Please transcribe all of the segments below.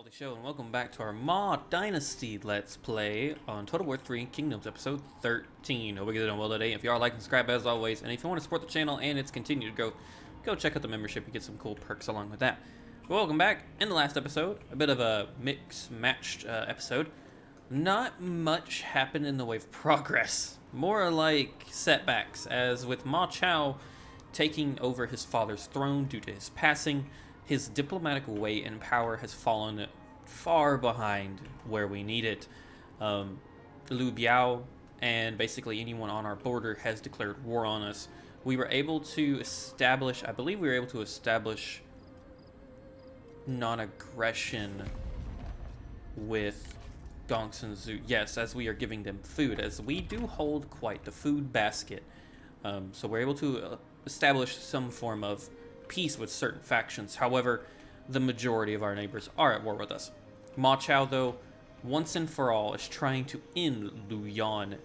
SalttyShow, and welcome back to our Ma Dynasty Let's Play on Total War 3 Kingdoms, episode 13. Hope we get it on well today. If you are, like and subscribe as always, and if you want to support the channel and its continued growth, go check out the membership. You get some cool perks along with that. But welcome back. In the last episode, a bit of a mix-matched episode. Not much happened in the way of progress. More like setbacks, as with Ma Chao taking over his father's throne due to his passing, his diplomatic weight and power has fallen far behind where we need it. Liu Biao and basically anyone on our border has declared war on us. We were able to establish, I believe we were able to establish non-aggression with Gongsun Zhu. Yes, as we are giving them food, as we do hold quite the food basket. So we're able to establish some form of peace with certain factions. However, the majority of our neighbors are at war with us. Ma Chao, though, once and for all, is trying to end Liu Yan.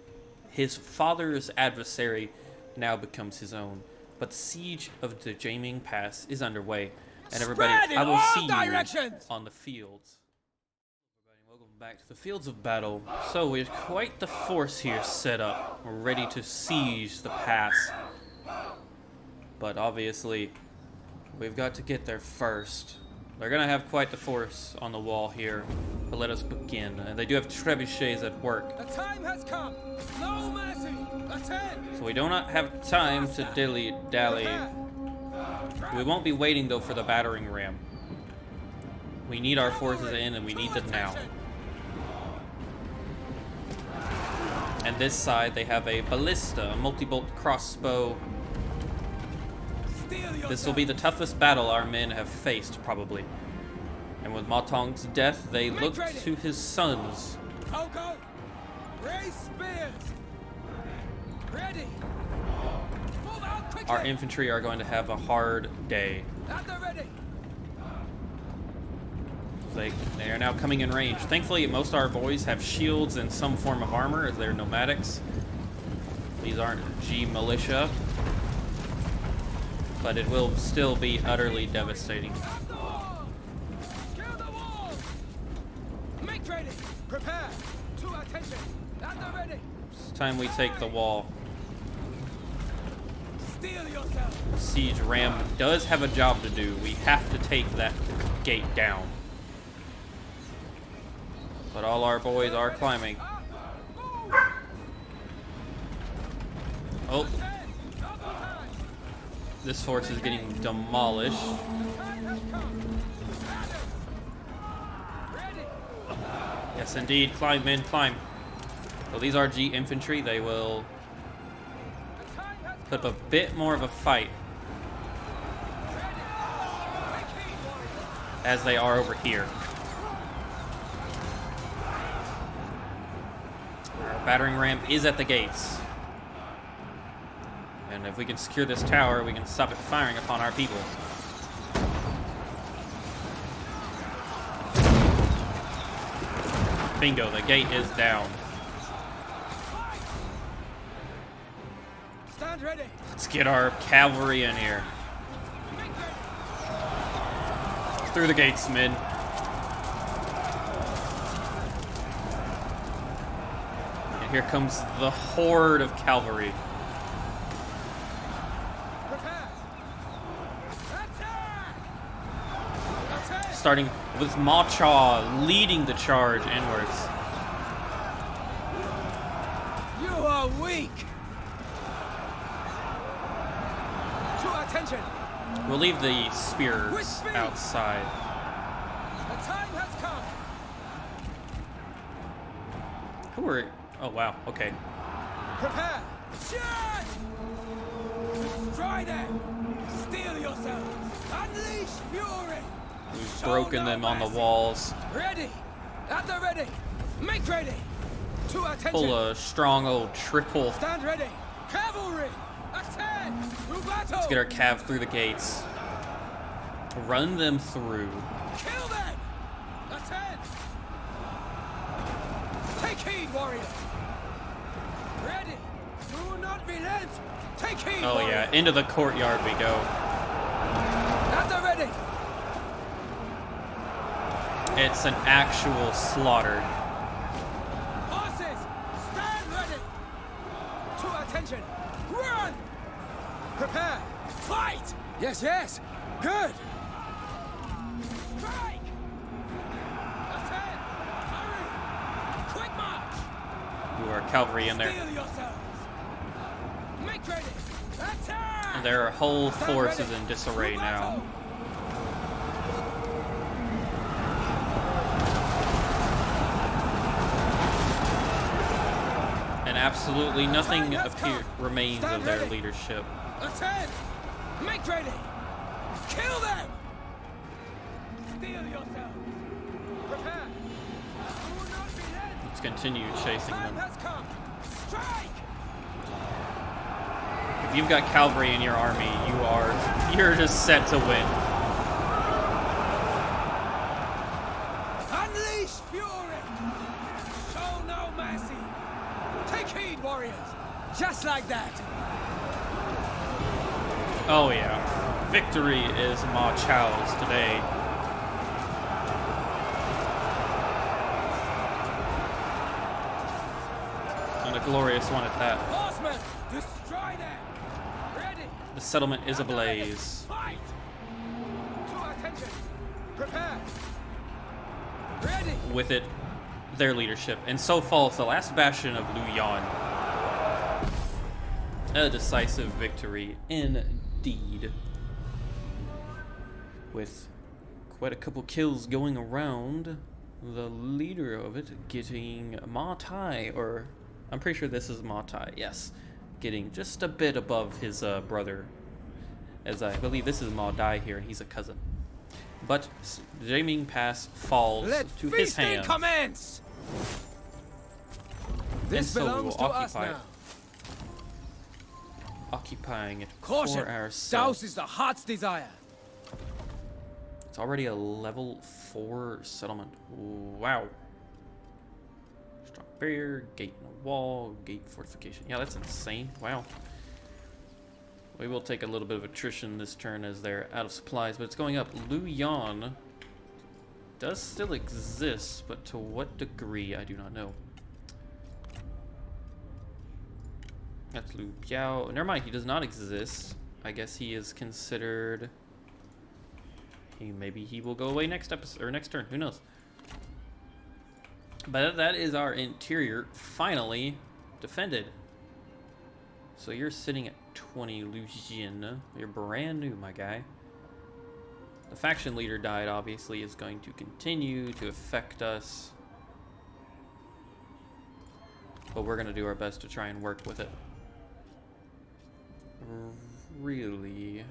His father's adversary now becomes his own. But the siege of the Jaming Pass is underway. And everybody, I will see you on the fields. Everybody, welcome back to the fields of battle. So we have quite the force here set up. We're ready to siege the pass. But obviously, we've got to get there first. They're gonna have quite the force on the wall here, but let us begin. And they do have trebuchets at work. The time has come. No mercy. Attend. So we do not have time to dilly-dally. We won't be waiting though for the battering ram. We need our forces in, and we need them now. And this side, they have a ballista, a multi-bolt crossbow. This will be the toughest battle our men have faced, probably. And with Ma Teng's death, they look to his sons. Raise spears. Ready. Move out quickly. Our infantry are going to have a hard day. At the ready. They are now coming in range. Thankfully, most of our boys have shields and some form of armor, as they're nomadics. These aren't G militia. But it will still be utterly devastating. Kill the wall. Make ready. Prepare. To attention. At the ready. It's time we take the wall. Steel yourself. Siege ram does have a job to do. We have to take that gate down. But all our boys are climbing. Oh. This force is getting demolished. Yes, indeed. Climb, men, climb. So these are G infantry. They will put up a bit more of a fight as they are over here. Our battering ram is at the gates. And if we can secure this tower, we can stop it firing upon our people. Bingo, the gate is down. Stand ready. Let's get our cavalry in here. Through the gates, men. And here comes the horde of cavalry. Starting with Ma Chao leading the charge inwards. You are weak. To attention. We'll leave the spears outside. The time has come. Who are... Oh, wow. Okay. Prepare. Charge. Destroy them. Steel yourselves. Unleash fury. We've broken them on the walls. Ready. At the ready. Make ready. To attention. Pull a strong old triple. Stand ready. Cavalry. Attack. To battle. Let's get our cav through the gates. Run them through. Kill them. Attack. Take heed, warrior. Ready. Do not relent. Take heed, Oh, warrior. yeah. Into the courtyard we go. At the ready. It's an actual slaughter. Horses, stand ready. To attention. Run. Prepare. Fight. Yes, yes. Good. Strike. Attack. Hurry. Quick march. Ooh, our cavalry in there. Steel yourselves. Make ready. Attack. Their whole Stand force ready. is in disarray To now. battle. And absolutely nothing Time has come. remains Stand of their ready. leadership. Attend. Make ready. Kill them. Steel yourself. Prepare. You will not be led. Let's continue chasing Time them. has come. Strike. If you've got cavalry in your army, you're just set to win. Unleash fury. Show no mercy. Take heed, warriors. Just like that. Oh yeah. Victory is Ma Chao's today. And a glorious one at that. Horsemen, destroy them. Ready. The settlement is ablaze. Fight. To attention. Prepare. Ready. With it, their leadership. And so falls the last bastion of Luoyang. A decisive victory indeed. With quite a couple kills going around, the leader of it getting Ma Tai, or I'm pretty sure this is Ma Tai, yes. Getting just a bit above his brother, as I believe this is Ma Dai here, and he's a cousin. But Jaming Pass falls Let to his feasting hands. commence. And This so we will belongs to us occupy it. now. Occupying it Caution. for ourselves. Douse is the heart's desire. It's already a level 4 settlement. Wow. Strong barrier, gate in a wall, gate fortification. Yeah, that's insane. Wow. We will take a little bit of attrition this turn as they're out of supplies, but it's going up. Luoyang does still exist, but to what degree, I do not know. That's Liu Biao. Never mind, he does not exist. I guess he is considered... Maybe he will go away next episode, or next turn, who knows. But that is our interior finally defended. So you're sitting at 20, Lu Jin. You're brand new, my guy. The faction leader died, obviously, is going to continue to affect us. But we're going to do our best to try and work with it. Really,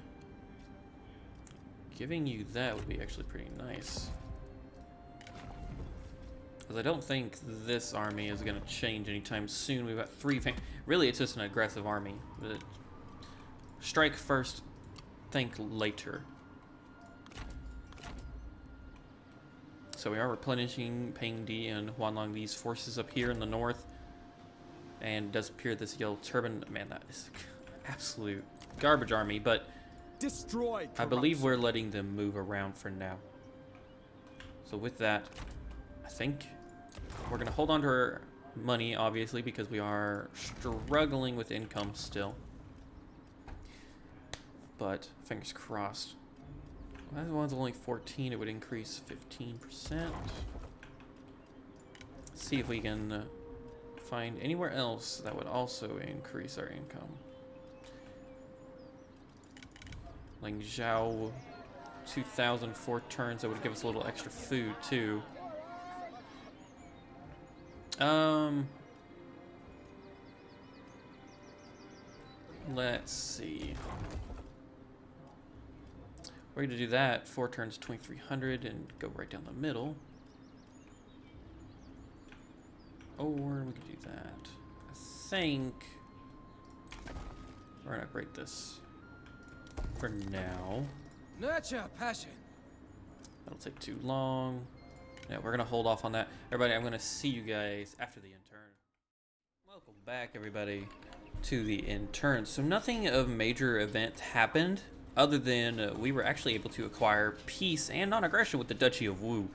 giving you that would be actually pretty nice. Because I don't think this army is going to change anytime soon. We've got 3 really, it's just an aggressive army. Strike first, think later. So we are replenishing Peng Di and Huanlong Li's forces up here in the north. And it does appear this yellow turban, man, that is absolute garbage army, but Destroy. I believe we're letting them move around for now. So with that, I think we're going to hold on to our money, obviously, because we are struggling with income still. But fingers crossed. That one's only 14, it would increase 15%. Let's see if we can find anywhere else that would also increase our income. Like Zhao, 2,004 turns, that would give us a little extra food too. Let's see. We're going to do that. 4 turns, 2,300, and go right down the middle. Or we could do that. I think we're going to break this for now. Nurture passion. That'll take too long. Yeah, we're going to hold off on that. Everybody, I'm going to see you guys after the intern. Welcome back, everybody, to the intern. So nothing of major event happened, other than we were actually able to acquire peace and non-aggression with the Duchy of Wu.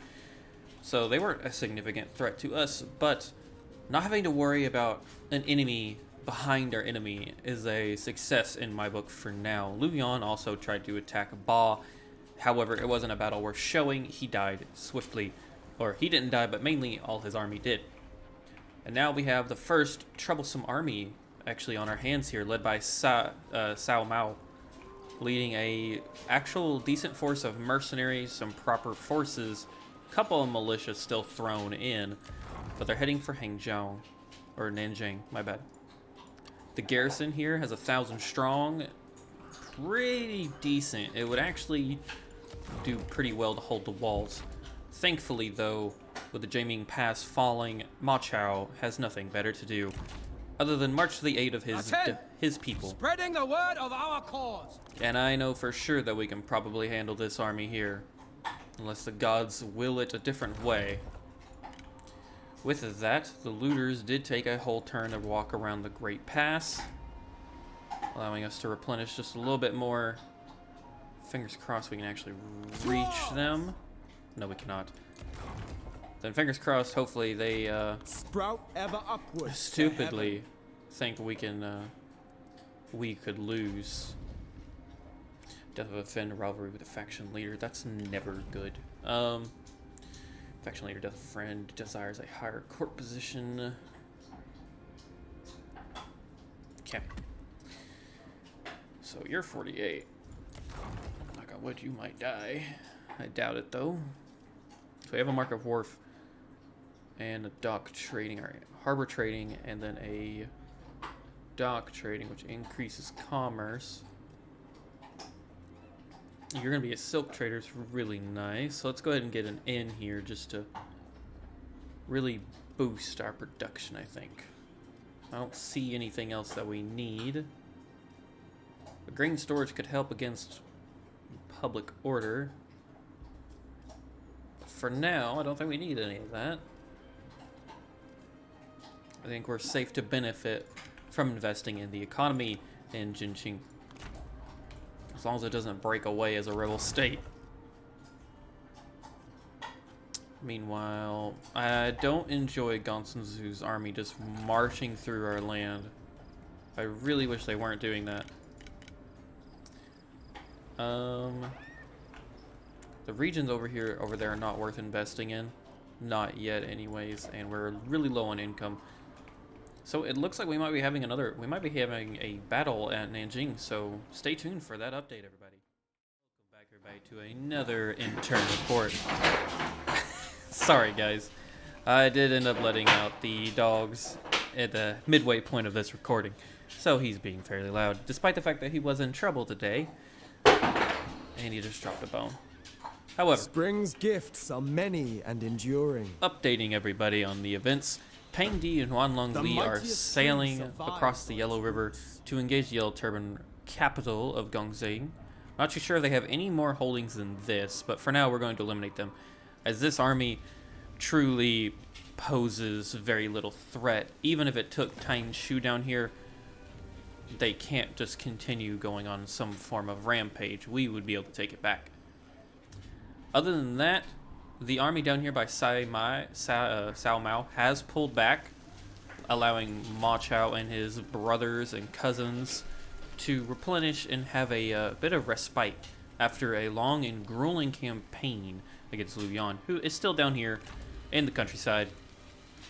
So they weren't a significant threat to us, but not having to worry about an enemy behind our enemy is a success in my book for now. Lu Yan also tried to attack Ba. However, it wasn't a battle worth showing. He died swiftly. Or he didn't die, but mainly all his army did. And now we have the first troublesome army actually on our hands here, led by Cao Mao, leading a actual decent force of mercenaries, some proper forces, a couple of militia still thrown in, but they're heading for Hangzhou, or Nanjing, my bad. The garrison here has 1,000 strong, pretty decent. It would actually do pretty well to hold the walls. Thankfully, though, with the Jiaming Pass falling, Ma Chao has nothing better to do other than march to the aid of his people. Spreading the word of our cause. And I know for sure that we can probably handle this army here, unless the gods will it a different way. With that, the looters did take a whole turn to walk around the Great Pass, allowing us to replenish just a little bit more. Fingers crossed we can actually reach them. No, we cannot. Then fingers crossed, hopefully they sprout ever upwards. Stupidly think we could lose. Death of a friend, rivalry with a faction leader. That's never good. Faction leader, death of a friend, desires a higher court position. Okay. So you're 48. Knock on wood, you might die. I doubt it though. So we have a mark of wharf and a dock trading, or harbor trading, and then a dock trading, which increases commerce. You're gonna be a silk trader, it's really nice. So let's go ahead and get an inn here just to really boost our production, I think. I don't see anything else that we need. The grain storage could help against public order. For now, I don't think we need any of that. I think we're safe to benefit from investing in the economy in Jinqing, as long as it doesn't break away as a rebel state. Meanwhile, I don't enjoy Gongsun Zhu's army just marching through our land. I really wish they weren't doing that. The regions over there are not worth investing in. Not yet anyways, and we're really low on income. So it looks like we might be having a battle at Nanjing, so stay tuned for that update, everybody. Welcome back, everybody, to another intern report. Sorry, guys. I did end up letting out the dogs at the midway point of this recording, so he's being fairly loud, despite the fact that he was in trouble today, and he just dropped a bone. However, Spring's gifts are many and enduring. Updating everybody on the events, Peng Di and Huanlong Li are sailing across the Yellow River to engage the Yellow Turban capital of Gongxing. Not too sure if they have any more holdings than this, but for now we're going to eliminate them, as this army truly poses very little threat. Even if it took Tang Shu down here, they can't just continue going on some form of rampage. We would be able to take it back. Other than that, the army down here by Cao Mao has pulled back, allowing Ma Chao and his brothers and cousins to replenish and have a bit of respite after a long and grueling campaign against Lu Yan, who is still down here in the countryside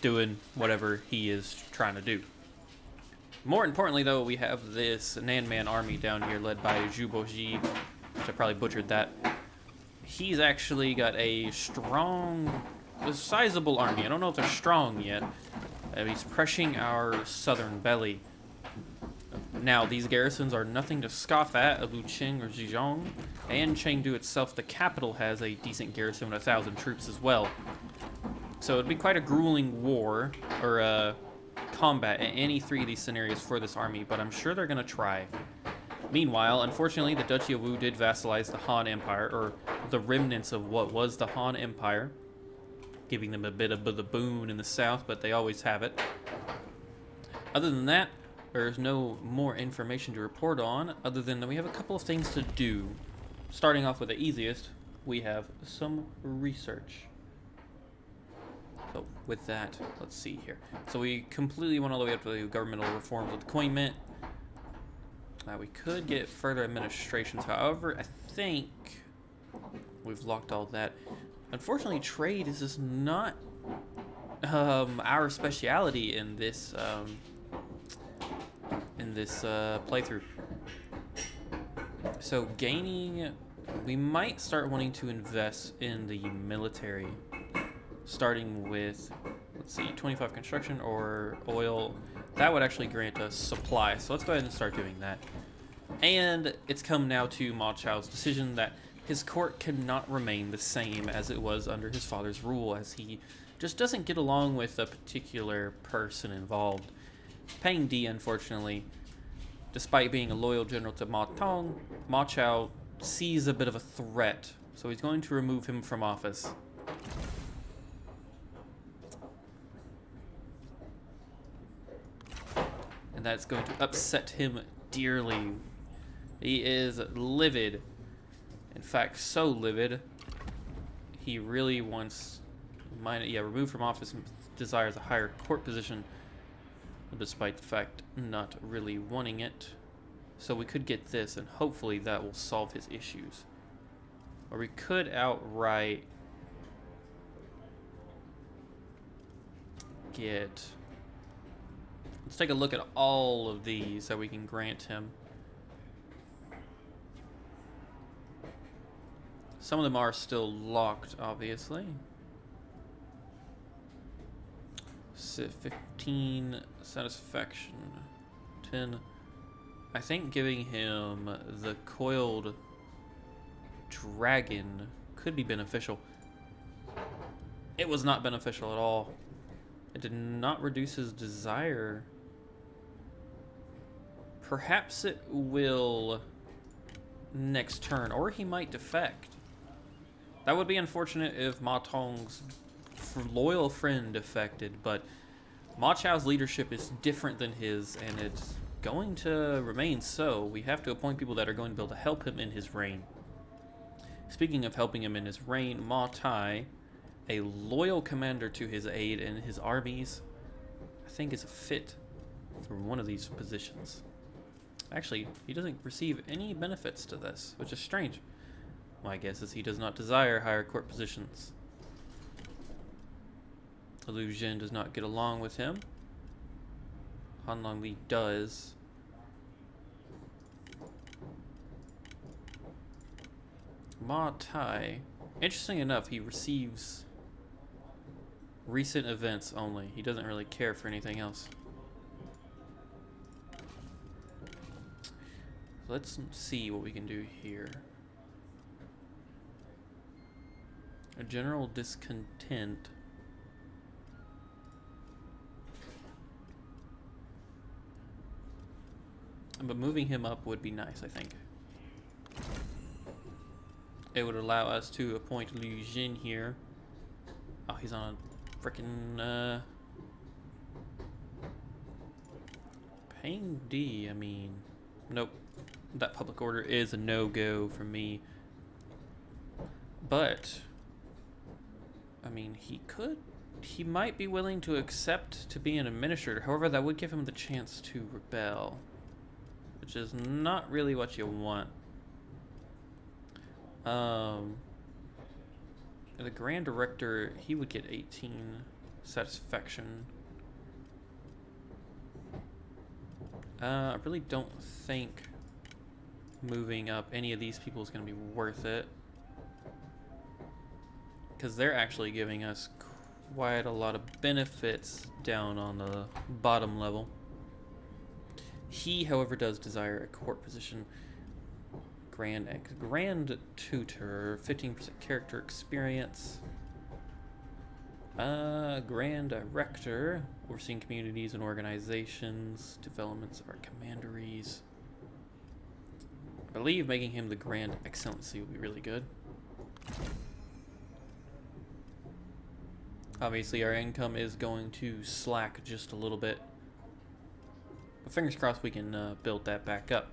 doing whatever he is trying to do. More importantly, though, we have this Nanman army down here led by Zhu Boji, which I probably butchered that. He's actually got a sizable army. I don't know if they're strong yet. He's pressing our southern belly. Now, these garrisons are nothing to scoff at. Luqing or Zhejiang, and Chengdu itself, the capital, has a decent garrison with 1,000 troops as well. So it'd be quite a grueling war, or combat, in any three of these scenarios for this army, but I'm sure they're going to try. Meanwhile, unfortunately, the Duchy of Wu did vassalize the Han Empire, or the remnants of what was the Han Empire, giving them a bit of the boon in the south, but they always have it. Other than that, there's no more information to report on, other than that we have a couple of things to do. Starting off with the easiest, we have some research. So with that, let's see here. So we completely went all the way up to the governmental reforms with the coin mint. We could get further administrations. However, I think we've locked all that. Unfortunately, trade is just not our speciality in this playthrough. So gaining, we might start wanting to invest in the military, starting with, let's see, 25 construction or oil. That would actually grant us supply. So let's go ahead and start doing that. And it's come now to Ma Chao's decision that his court cannot remain the same as it was under his father's rule, as he just doesn't get along with a particular person involved. Peng Di, unfortunately, despite being a loyal general to Ma Teng, Ma Chao sees a bit of a threat, so he's going to remove him from office. And that's going to upset him dearly. He is livid. In fact, so livid, he really wants, removed from office and desires a higher court position, despite the fact not really wanting it. So we could get this, and hopefully that will solve his issues. Or we could outright get... Let's take a look at all of these that we can grant him. Some of them are still locked, obviously. 15 satisfaction. 10. I think giving him the coiled dragon could be beneficial. It was not beneficial at all. It did not reduce his desire. Perhaps it will next turn, or he might defect. That would be unfortunate if Ma Teng's loyal friend defected, but Ma Chao's leadership is different than his, and it's going to remain so. We have to appoint people that are going to be able to help him in his reign. Speaking of helping him in his reign, Ma Tai, a loyal commander to his aid in his armies, I think is a fit for one of these positions. Actually, he doesn't receive any benefits to this, which is strange. My guess is he does not desire higher court positions. Liu Jin does not get along with him. Han Longli does. Ma Tai, interesting enough, he receives recent events only. He doesn't really care for anything else. Let's see what we can do here. A general discontent. But moving him up would be nice, I think. It would allow us to appoint Liu Jin here. Oh, he's on a frickin' Peng Di, I mean. Nope. That public order is a no-go for me. But I mean, he might be willing to accept to be an administrator. However, that would give him the chance to rebel, which is not really what you want. The Grand Director, he would get 18 satisfaction. I really don't think moving up any of these people is going to be worth it, because they're actually giving us quite a lot of benefits down on the bottom level. He, however, does desire a court position. Grand Tutor, 15% character experience. Grand Director, overseeing communities and organizations, developments of our commanderies. I believe making him the Grand Excellency would be really good. Obviously, our income is going to slack just a little bit, but fingers crossed we can build that back up.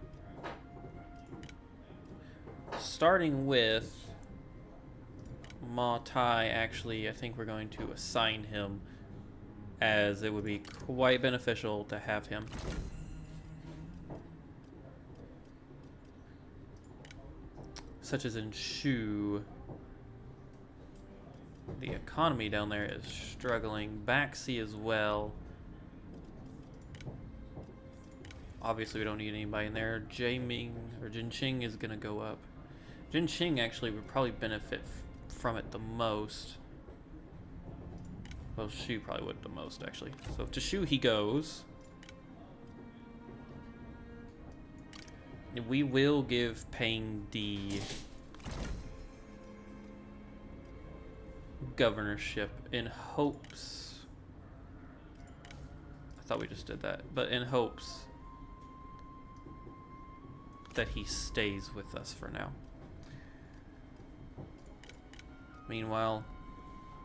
Starting with Ma Tai, actually, I think we're going to assign him, as it would be quite beneficial to have him. Such as in Shu. The economy down there is struggling. Baxi as well. Obviously, we don't need anybody in there. Jaiming or Jinqing is gonna go up. Jinqing actually would probably benefit from it the most. Well, Shu probably would the most, actually. So to Shu he goes. We will give Peng D governorship in hopes. I thought we just did that, but in hopes that he stays with us for now. Meanwhile,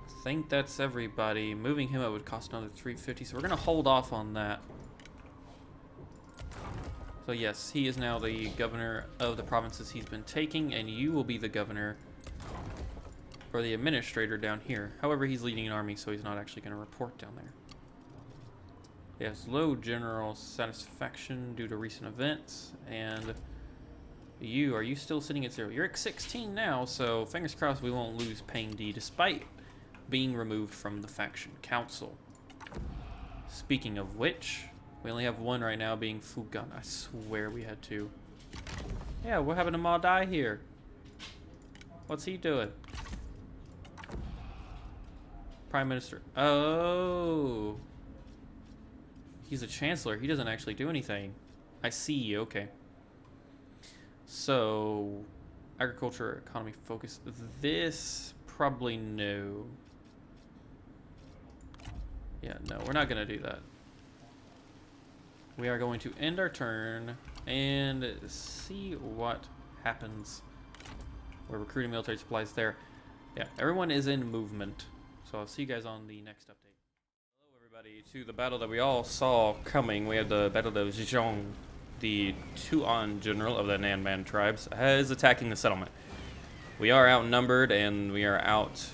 I think that's everybody. Moving him up would cost another 350, so we're gonna hold off on that. So yes, he is now the governor of the provinces he's been taking, and you will be the governor or the administrator down here. However, he's leading an army, so he's not actually going to report down there. Yes, low general satisfaction due to recent events, and are you still sitting at 0? You're at 16 now, so fingers crossed we won't lose Peng D despite being removed from the faction council. Speaking of which, we only have one right now, being Fugan. I swear we had two. Yeah, what happened to Ma Dai here? What's he doing? Prime Minister. Oh. He's a chancellor. He doesn't actually do anything. I see. Okay. So, agriculture, economy, focus. This, probably no. Yeah, no, we're not going to do that. We are going to end our turn and see what happens. We're recruiting military supplies there. Yeah, everyone is in movement. So I'll see you guys on the next update. Hello everybody to the battle that we all saw coming. We had the Battle of Zhejiang. The Tuan general of the Nanman tribes is attacking the settlement. We are outnumbered and we are out.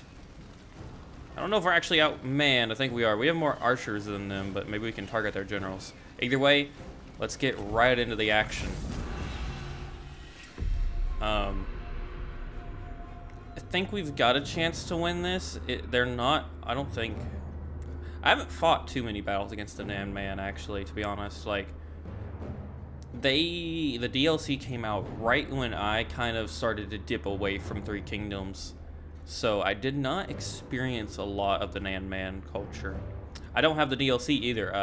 I don't know if we're actually outmanned. I think we are. We have more archers than them, but maybe we can target their generals. Either way, let's get right into the action. I think we've got a chance to win this. They're not, I don't think. I haven't fought too many battles against the Nanman, actually, to be honest. Like, the DLC came out right when I kind of started to dip away from Three Kingdoms. So I did not experience a lot of the Nanman culture. I don't have the DLC either.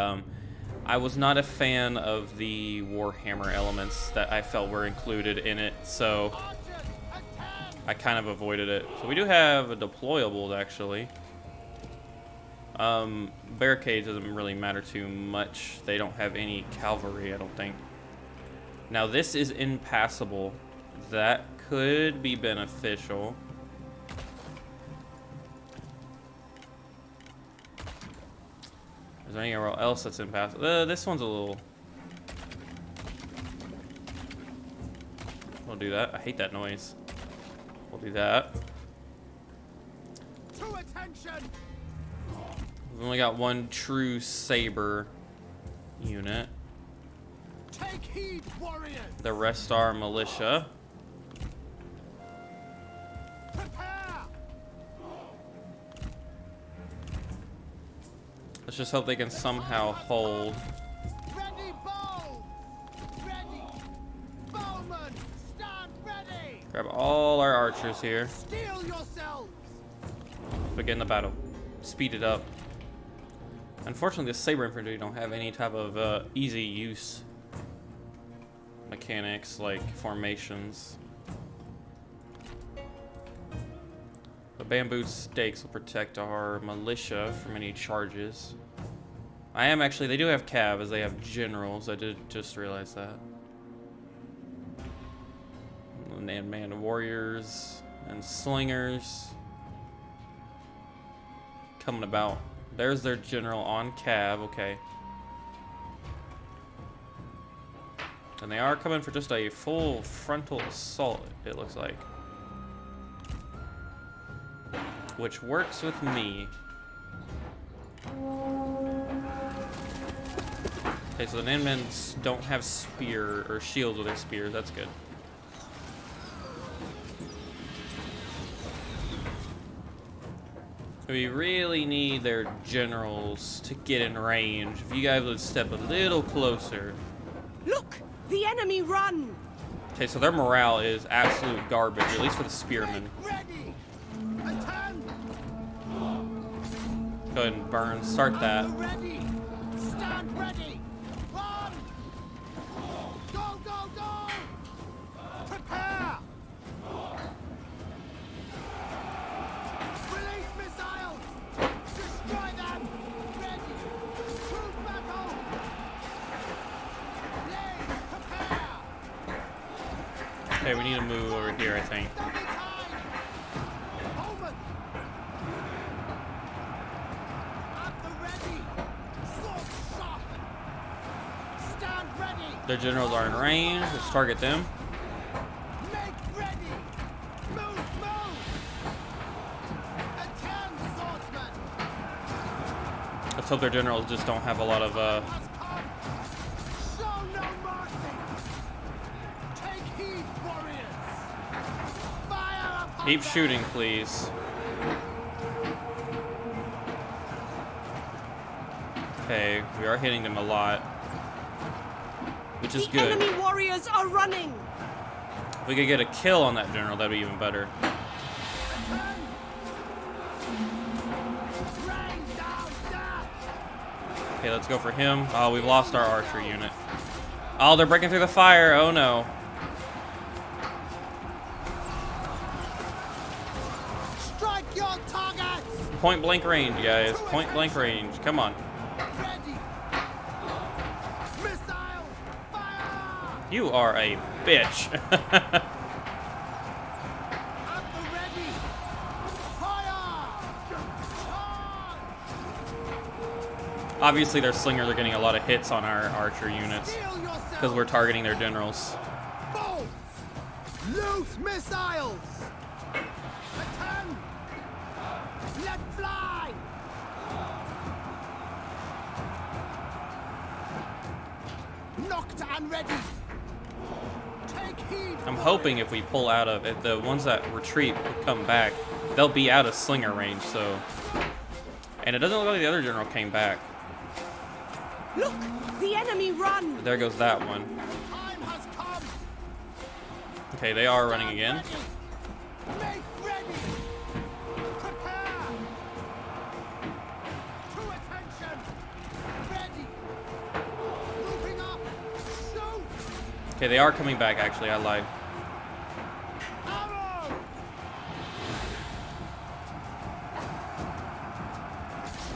I was not a fan of the Warhammer elements that I felt were included in it, so I kind of avoided it. So we do have a deployables, actually. Barricades doesn't really matter too much. They don't have any cavalry, I don't think. Now this is impassable. That could be beneficial. Is there anywhere else that's impassable? This one's a little... We'll do that. I hate that noise. We'll do that. To attention! We've only got one true saber unit. Take heed, warriors! The rest are militia. Prepare! Let's just hope they can somehow hold. Ready, bow! Ready! Bowman, stand ready! Grab all our archers here. Steel yourselves! Begin the battle. Speed it up. Unfortunately, the saber infantry don't have any type of easy use mechanics like formations. The bamboo stakes will protect our militia from any charges. They do have cav, as they have generals. I did just realize that. Man warriors and slingers coming about. There's their general on cav, okay. And they are coming for just a full frontal assault, it looks like. which works with me. Okay, so the Nanmen don't have spear or shields with their spears. That's good. We really need their generals to get in range. If you guys would step a little closer. Look! The enemy run! Okay, so their morale is absolute garbage, at least for the spearmen. Ready! Attend! Go ahead and burn. Start that. Ready! Stand ready! Run! Go, go, go! Prepare! Release missiles! Destroy them! Ready! Troop battle! Blaze! Prepare! Okay, we need to move over here, I think. Double time! Omen! At the ready! Sword sharpen! Stand ready! Their generals are in range. Let's target them. Make ready! Move, move! Attend, swordsman! Let's hope their generals just don't have a lot of, Has come! Show no mercy! Take heed, warriors! Fire upon Keep them! shooting, please. Okay, we are hitting them a lot, which is The good. enemy warriors are running! If we could get a kill on that general, that'd be even better. Attend! Rain down death! Okay, let's go for him. Oh, we've lost our archer unit. Oh, they're breaking through the fire. Oh no. Strike your targets! Point blank range, guys. Point blank range. Come on. Ready! Missile! Fire! You are a bitch. At the ready! Fire! Charge! Obviously, their slingers are getting a lot of hits on our archer units Heal yourself! because we're targeting their generals. Bolts! Loose missiles! Attend! Let fly! Knocked and ready! Take heed! I'm hoping if we pull out of it, the ones that retreat will come back, they'll be out of slinger range, so. And it doesn't look like the other general came back. Look! The enemy run! There goes that one. Time has come! Okay, they are running again. Make ready! Prepare! To attention! Ready! Moving up! Shoot! Okay, they are coming back, actually. I lied. Arrow!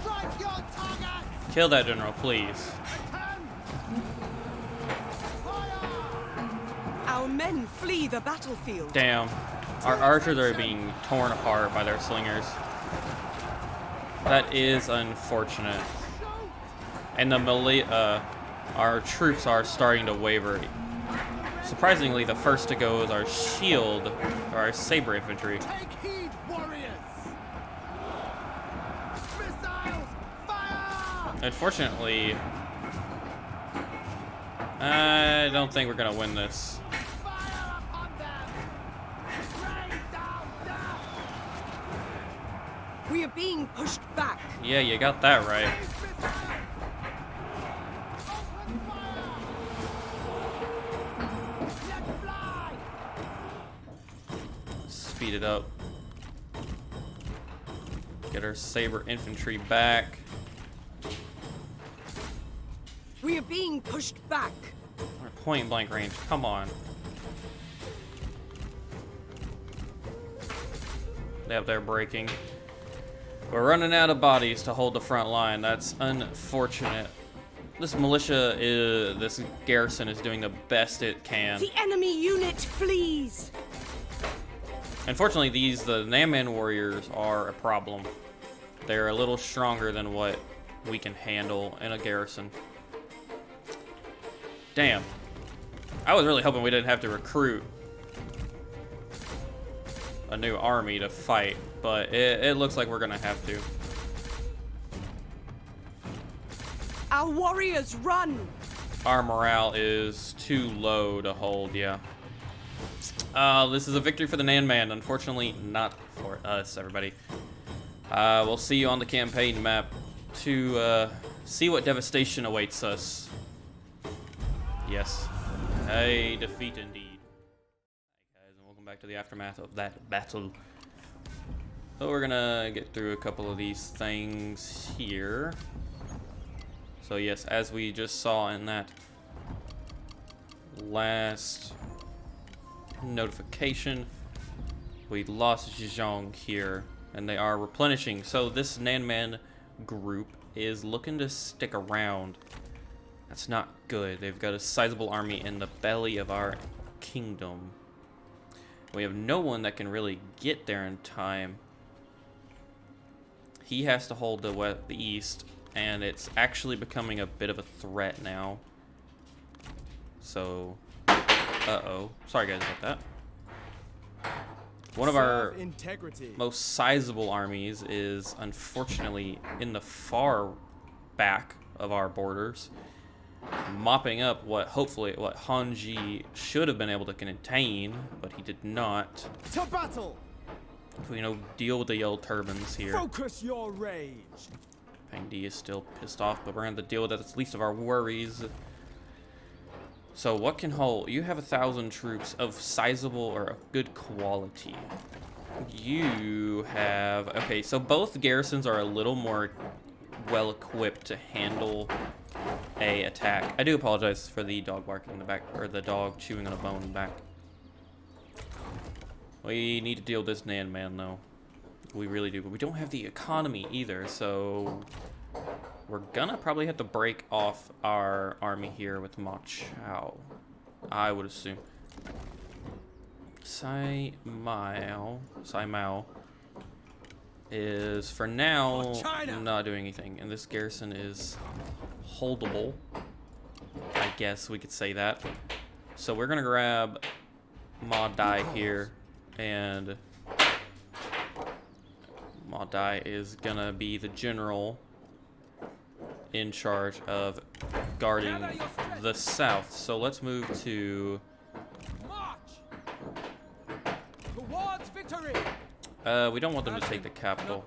Strike your target! Kill that general, please. Attend! Fire! Our men flee the battlefield. Damn. Our archers are being torn apart by their slingers. That is unfortunate. Shoot! And the our troops are starting to waver. Surprisingly, the first to go is our shield, or our saber infantry. Take heed, warriors! Missiles! Fire! Unfortunately, I don't think we're gonna win this. Fire upon them! Rain down death! We are being pushed back. Yeah, you got that right. Raise missile! Open fire! Let fly! Speed it up. Get our saber infantry back. We are being pushed back. We're point blank range. Come on. Yep, they're breaking. We're running out of bodies to hold the front line. That's unfortunate. This this garrison is doing the best it can. The enemy unit flees. Unfortunately, the Nanman warriors are a problem. They're a little stronger than what we can handle in a garrison. Damn. I was really hoping we didn't have to recruit. a new army to fight, but it looks like we're gonna have to. Our warriors run! Our morale is too low to hold, yeah. This is a victory for the Nan Man. Unfortunately, not for us, everybody. We'll see you on the campaign map to see what devastation awaits us. Yes, a defeat indeed. Hey guys, and welcome back to the aftermath of that battle. So we're gonna get through a couple of these things here. So yes, as we just saw in that last notification, we lost Zhejiang here, and they are replenishing. So this Nan Man group is looking to stick around. That's not good. They've got a sizable army in the belly of our kingdom. We have no one that can really get there in time. He has to hold the east, and it's actually becoming a bit of a threat now. So, uh-oh. Sorry guys about that. One of our most sizable armies is unfortunately in the far back of our borders, mopping up what Hanji should have been able to contain, but he did not. To battle! You know, deal with the yellow turbans here. Focus your rage. Peng Di is still pissed off, but we're gonna have to deal with that. It's least of our worries. So what can hold? You have 1,000 troops of sizable or of good quality. You have, okay, so both garrisons are a little more well equipped to handle a attack. I do apologize for the dog barking in the back, or the dog chewing on a bone in the back. We need to deal with this Nan Man though. We really do, but we don't have the economy either, so we're gonna probably have to break off our army here with Ma Chao, I would assume. Sai Mao is, for now, not doing anything, and this garrison is holdable. I guess we could say that. So we're gonna grab Ma Dai here, and Ma Dai is gonna be the general in charge of guarding the south. So let's move to towards victory. we don't want them to take the capital.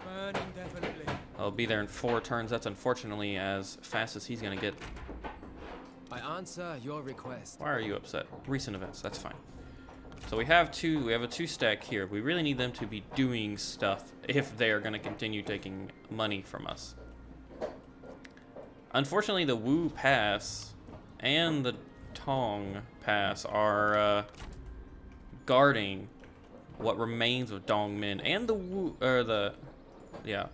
I'll be there in 4 turns. That's unfortunately as fast as he's gonna get. I answer your request. Why are you upset? Recent events, that's fine. So we have a 2-stack here. We really need them to be doing stuff if they are gonna continue taking money from us. Unfortunately, the Wu Pass and the Tong Pass are guarding what remains of Dongmin, and the Wu, or the, yeah.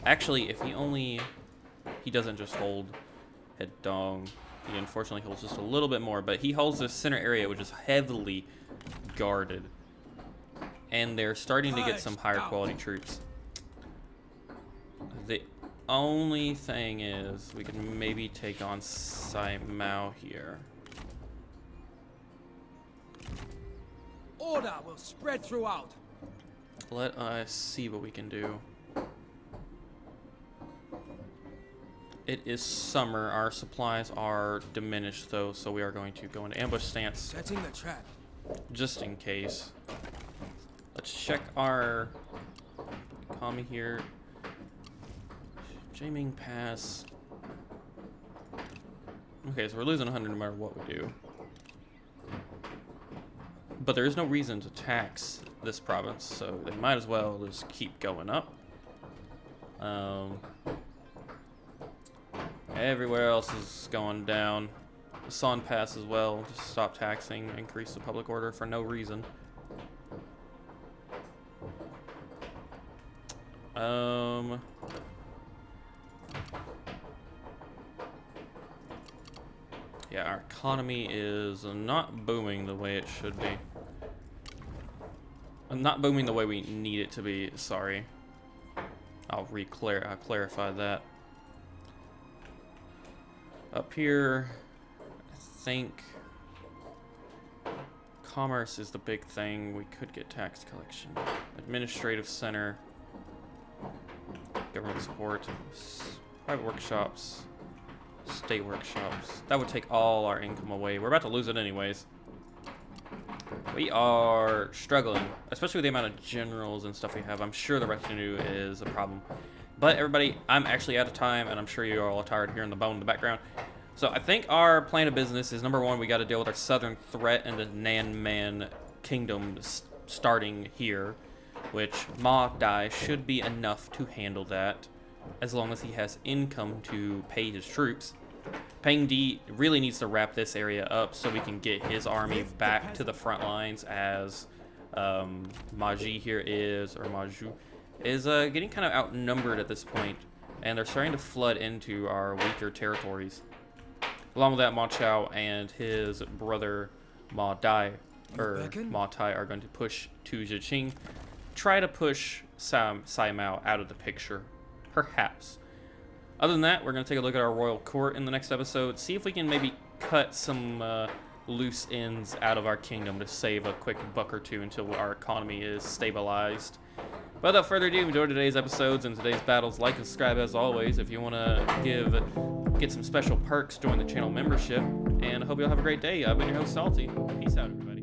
Actually, if he doesn't just hold Hedong, he unfortunately holds just a little bit more, but he holds this center area, which is heavily guarded. And they're starting to get some higher quality troops. The only thing is, we can maybe take on Sai Mao here. Order will spread throughout. Let us see what we can do. It is summer. Our supplies are diminished, though, so we are going to go into ambush stance. Setting the trap. Just in case. Let's check our economy here. Jaming Pass. Okay, so we're losing 100 no matter what we do. But there is no reason to tax this province, so they might as well just keep going up. Everywhere else is going down. The Son Pass as well. Just stop taxing, increase the public order for no reason. Yeah, our economy is not booming the way it should be. Not booming the way we need it to be, sorry. I'll clarify that. Up here, I think commerce is the big thing. We could get tax collection. Administrative center. Government support. Private workshops. State workshops. That would take all our income away. We're about to lose it anyways. We are struggling, especially with the amount of generals and stuff we have. I'm sure the retinue is a problem. But everybody, I'm actually out of time, and I'm sure you're all tired hearing the bone in the background. So I think our plan of business is, number one, we got to deal with our southern threat and the Nan Man kingdom starting here, which Ma Dai should be enough to handle that, as long as he has income to pay his troops. Peng Di really needs to wrap this area up so we can get his army back to the front lines, as Maji here is, or Maju, is getting kind of outnumbered at this point, and they're starting to flood into our weaker territories. Along with that, Ma Chao and his brother Ma Tai are going to push to Zhiqing, try to push Sai Mao out of the picture, perhaps. Other than that, we're going to take a look at our royal court in the next episode, see if we can maybe cut some loose ends out of our kingdom to save a quick buck or two until our economy is stabilized. But without further ado, enjoy today's episodes and today's battles. Like and subscribe as always. If you want to get some special perks, join the channel membership. And I hope you all have a great day. I've been your host, Salty. Peace out, everybody.